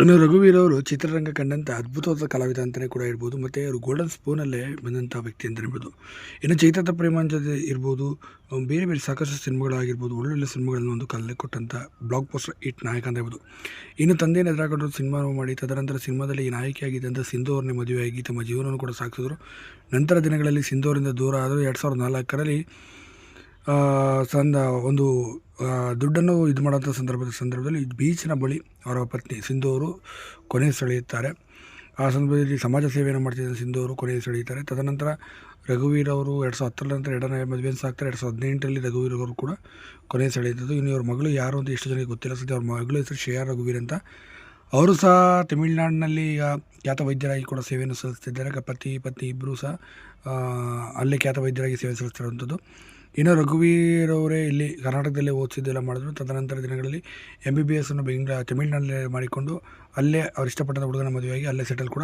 ಇನ್ನು ರಘುವೀರ್ ಅವರು ಚಿತ್ರರಂಗ ಕಂಡಂಥ ಅದ್ಭುತವಾದ ಕಲಾವಿದ ಅಂತಲೇ ಕೂಡ ಇರ್ಬೋದು. ಮತ್ತು ಅವರು ಗೋಲ್ಡನ್ ಸ್ಪೂನಲ್ಲೇ ಬಂದಂಥ ವ್ಯಕ್ತಿ ಅಂತ ಹೇಳ್ಬೋದು. ಇನ್ನು ಚೈತನ್ಯ ಪ್ರೇಮಾಂಜಲಿ ಇರ್ಬೋದು, ಬೇರೆ ಬೇರೆ ಸಾಕಷ್ಟು ಸಿನಿಮಾಗಳಾಗಿರ್ಬೋದು, ಒಳ್ಳೊಳ್ಳೆ ಸಿನಿಮಾಗಳನ್ನು ಒಂದು ಕಲೆ ಕೊಟ್ಟಂಥ ಬ್ಲಾಕ್ ಬಸ್ಟರ್ ಹಿಟ್ ನಾಯಕ ಅಂತ ಹೇಳ್ಬೋದು. ಇನ್ನು ತಂದೆಯನ್ನು ಎದುರಾಕೊಂಡು ಸಿನಿಮಾ ಮಾಡಿ ತದನಂತರ ಸಿನಿಮಾದಲ್ಲಿ ನಾಯಕಿಯಾಗಿದ್ದಂಥ ಸಿಂಧು ಅವ್ರನ್ನೇ ಮದುವೆಯಾಗಿ ತಮ್ಮ ಜೀವನವನ್ನು ಕೂಡ ಸಾಗಿಸಿದ್ರು. ನಂತರ ದಿನಗಳಲ್ಲಿ ಸಿಂಧು ಅವರಿಂದ ದೂರ ಆದರೂ 2004ರಲ್ಲಿ ಒಂದು ದುಡ್ಡನ್ನು ಇದು ಮಾಡೋಂಥ ಸಂದರ್ಭದಲ್ಲಿ ಬೀಚಿನ ಬಳಿ ಅವರ ಪತ್ನಿ ಸಿಂಧು ಅವರು ಕೊನೆ ಸೆಳೆಯುತ್ತಾರೆ. ಆ ಸಂದರ್ಭದಲ್ಲಿ ಸಮಾಜ ಸೇವೆಯನ್ನು ಮಾಡ್ತಿದ್ದ ಸಿಂಧು ಅವರು ಕೊನೆ ಸೆಳೆಯುತ್ತಾರೆ. ತದನಂತರ ರಘುವೀರ್ ಅವರು 2010 ನಂತರ ಎರಡನೇ ಮದುವೆಯನ್ನು ಸಾಕ್ತಾರೆ. 2018ರಲ್ಲಿ ರಘುವೀರ್ ಅವರು ಕೂಡ ಕೊನೆ ಸೆಳೆಯುತ್ತದೆ. ಇನ್ನು ಇವ್ರ ಮಗಳು ಯಾರು ಅಂತ ಎಷ್ಟು ಜನಕ್ಕೆ ಗೊತ್ತಿಲ್ಲ. ಸದ್ಯ ಅವ್ರ ಮಗಳು ಹೆಸರು ಶ್ರೇಯಾ ರಘುವೀರ್ ಅಂತ. ಅವರು ಸಹ ತಮಿಳುನಾಡಿನಲ್ಲಿ ಈಗ ಖ್ಯಾತ ವೈದ್ಯರಾಗಿ ಕೂಡ ಸೇವೆಯನ್ನು ಸಲ್ಲಿಸ್ತಿದ್ದಾರೆ. ಪತ್ನಿ ಇಬ್ಬರೂ ಸಹ ಅಲ್ಲೇ ಖ್ಯಾತ ವೈದ್ಯರಾಗಿ ಸೇವೆ ಸಲ್ಲಿಸ್ತಿರುವಂಥದ್ದು. ಇನ್ನು ರಘುವೀರ್ ಅವರೇ ಇಲ್ಲಿ ಕರ್ನಾಟಕದಲ್ಲೇ ಓದಿಸಿದ್ದೆಲ್ಲ ಮಾಡಿದ್ರು. ತದನಂತರ ದಿನಗಳಲ್ಲಿ MBBS ಅನ್ನು ತಮಿಳುನಾಡಲ್ಲೇ ಮಾಡಿಕೊಂಡು ಅಲ್ಲೇ ಅವ್ರು ಇಷ್ಟಪಟ್ಟಂಥ ಹುಡುಗನ ಮದುವೆಯಾಗಿ ಅಲ್ಲೇ ಸೆಟಲ್ ಕೂಡ